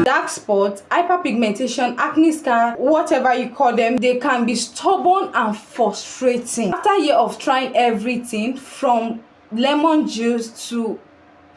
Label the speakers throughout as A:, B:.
A: Dark spots, hyperpigmentation, acne scar, whatever you call them, they can be stubborn and frustrating. After a year of trying everything from lemon juice to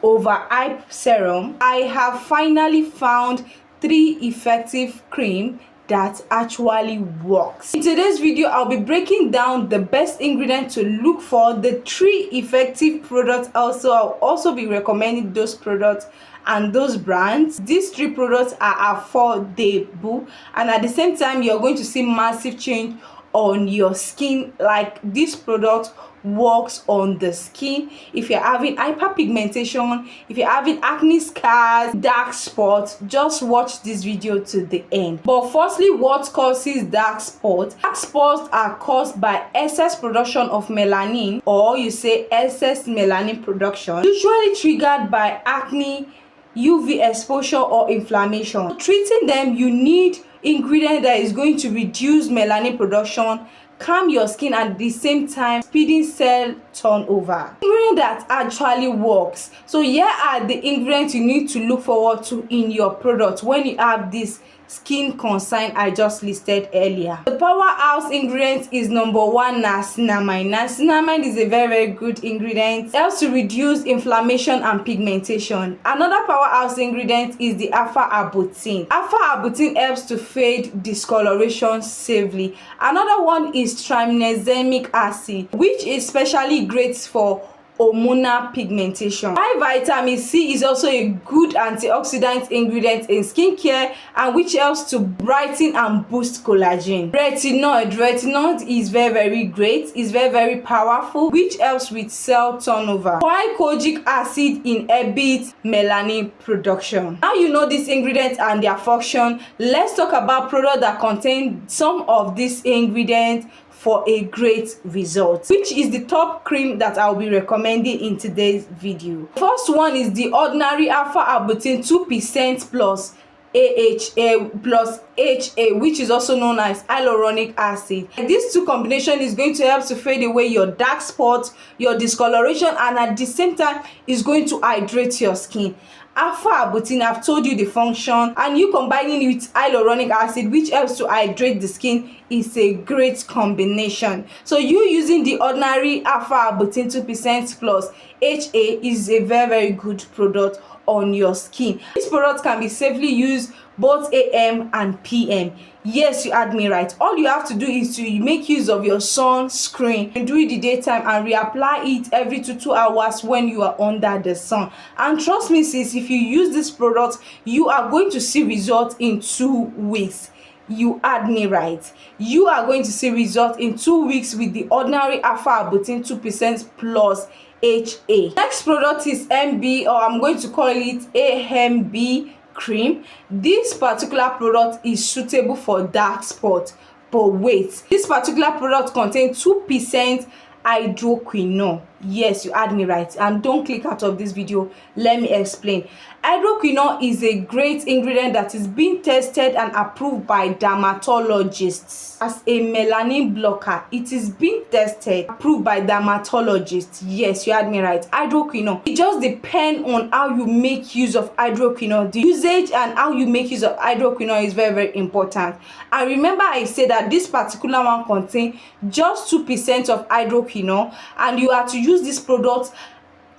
A: overhype serum, I have finally found 3 effective cream that actually works. In today's video, I'll be breaking down the best ingredient to look for, the 3 effective products. I'll also be recommending those products and those brands. These 3 products are affordable, and at the same time you're going to see massive change on your skin. Like, this product works on the skin. If you're having hyperpigmentation, if you're having acne scars, dark spots, just watch this video to the end. But firstly, what causes dark spots? Dark spots are caused by excess production of melanin, or you say excess melanin production, usually triggered by acne, UV exposure, or inflammation. Treating them, you need ingredient that is going to reduce melanin production, calm your skin, at the same time speeding cell turnover. Ingredient that actually works. So here are the ingredients you need to look forward to in your product when you have this skin concern I just listed earlier. The powerhouse ingredient is number 1, niacinamide. Niacinamide is a very good ingredient. It helps to reduce inflammation and pigmentation. Another powerhouse ingredient is the alpha-arbutin. Alpha-arbutin helps to fade discoloration safely. Another one is trimethylamic acid, which is specially great for hormonal pigmentation. High vitamin C is also a good antioxidant ingredient in skincare, and which helps to brighten and boost collagen. Retinol is very great, is very powerful, which helps with cell turnover. While kojic acid inhibits melanin production. Now you know these ingredients and their function, let's talk about products that contain some of these ingredients for a great result. Which is the top cream that I'll be recommending in today's video? First one is the ordinary alpha-arbutin 2% plus AHA plus HA, which is also known as hyaluronic acid. This 2 combination is going to help to fade away your dark spots, your discoloration, and at the same time is going to hydrate your skin. Alpha-arbutin, I've told you the function, and you combining it with hyaluronic acid, which helps to hydrate the skin, is a great combination. So you using the ordinary alpha-arbutin 2% plus HA is a very good product on your skin. This product can be safely used both AM and PM. Yes, you heard me right. All you have to do is to make use of your sunscreen during the daytime and reapply it every 2 hours when you are under the sun. And trust me sis, if you use this product, you are going to see results in 2 weeks. You heard me right. You are going to see results in 2 weeks with the ordinary alpha-arbutin 2% plus HA. Next product is MB, or I'm going to call it AMB cream. This particular product is suitable for dark spots, but wait, this particular product contains 2% hydroquinone. Yes, you heard me right. And don't click out of this video, let me explain. Hydroquinone is a great ingredient that is being tested and approved by dermatologists as a melanin blocker. It is being tested, approved by dermatologists. Yes, you heard me right. Hydroquinone, it just depends on how you make use of hydroquinone. The usage and how you make use of hydroquinone is very important. And remember, I said that this particular one contains just 2% of hydroquinone, and you are to use this product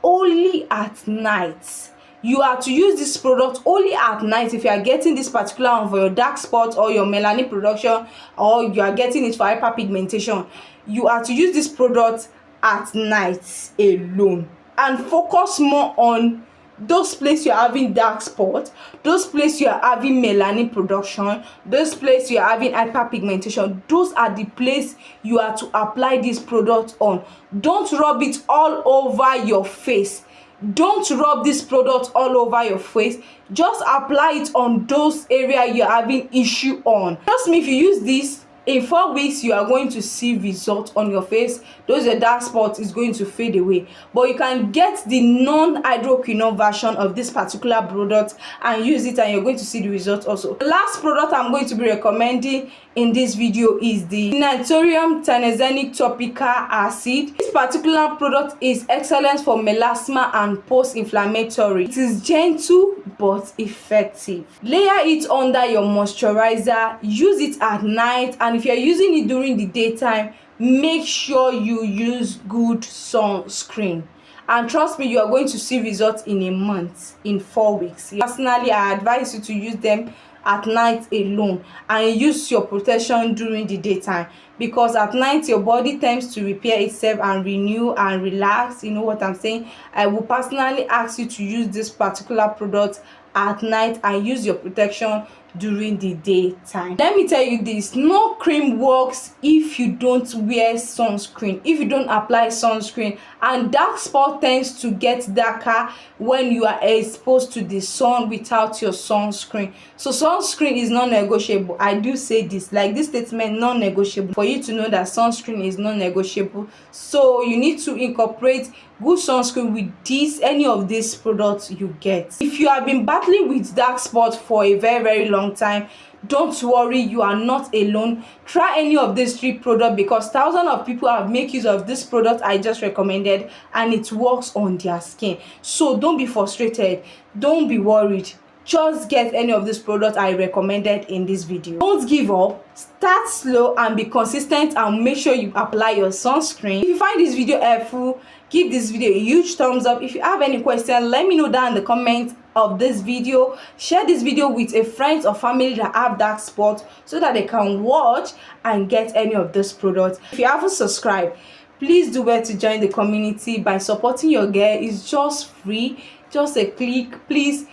A: only at night. You are to use this product only at night if you are getting this particular one for your dark spots or your melanin production, or you are getting it for hyperpigmentation. You are to use this product at night alone and focus more on those places you are having dark spots, those places you are having melanin production, those places you are having hyperpigmentation. Those are the places you are to apply this product on. Don't rub it all over your face. Don't rub this product all over your face. Just apply it on those areas you're having issue on. Trust me, if you use this In 4 weeks you are going to see results on your face. Those your dark spots is going to fade away. But you can get the non-hydroquinone version of this particular product and use it, and you're going to see the results also. The last product I'm going to be recommending in this video is the Natrium Tannozenic Topical Acid. This particular product is excellent for melasma and post-inflammatory. It is gentle but effective. Layer it under your moisturizer, use it at night, and if you're using it during the daytime, make sure you use good sunscreen. And trust me, you are going to see results in a month, in 4 weeks. Personally, I advise you to use them at night alone and use your protection during the daytime, because at night your body tends to repair itself and renew and relax. You know what I'm saying? I will personally ask you to use this particular product at night and use your protection during the daytime. Let me tell you this, no cream works if you don't wear sunscreen, if you don't apply sunscreen, and dark spot tends to get darker when you are exposed to the sun without your sunscreen. So sunscreen is non-negotiable. I do say this, like this statement, non-negotiable, for you to know that sunscreen is non-negotiable. So you need to incorporate good sunscreen with any of these products you get. If you have been battling with dark spots for a very long time, don't worry, you are not alone. Try any of these 3 products, because thousands of people have made use of this product I just recommended and it works on their skin. So don't be frustrated, don't be worried, just get any of these products I recommended in this video. Don't give up, start slow and be consistent, and make sure you apply your sunscreen. If you find this video helpful, give this video a huge thumbs up. If you have any questions, let me know down in the comments of this video. Share this video with a friend or family that have dark spots so that they can watch and get any of this products. If you haven't subscribed, please do well to join the community by supporting your girl. It's just free, just a click. Please,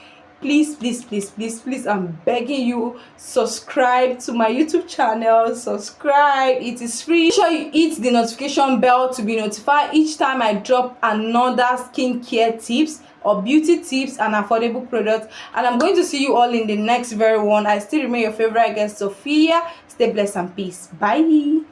A: I'm begging you, subscribe to my YouTube channel. Subscribe, it is free. Make sure you hit the notification bell to be notified each time I drop another skincare tips or beauty tips and affordable products. And I'm going to see you all in the next very one. I still remain your favorite guest, Sophia. Stay blessed and peace. Bye.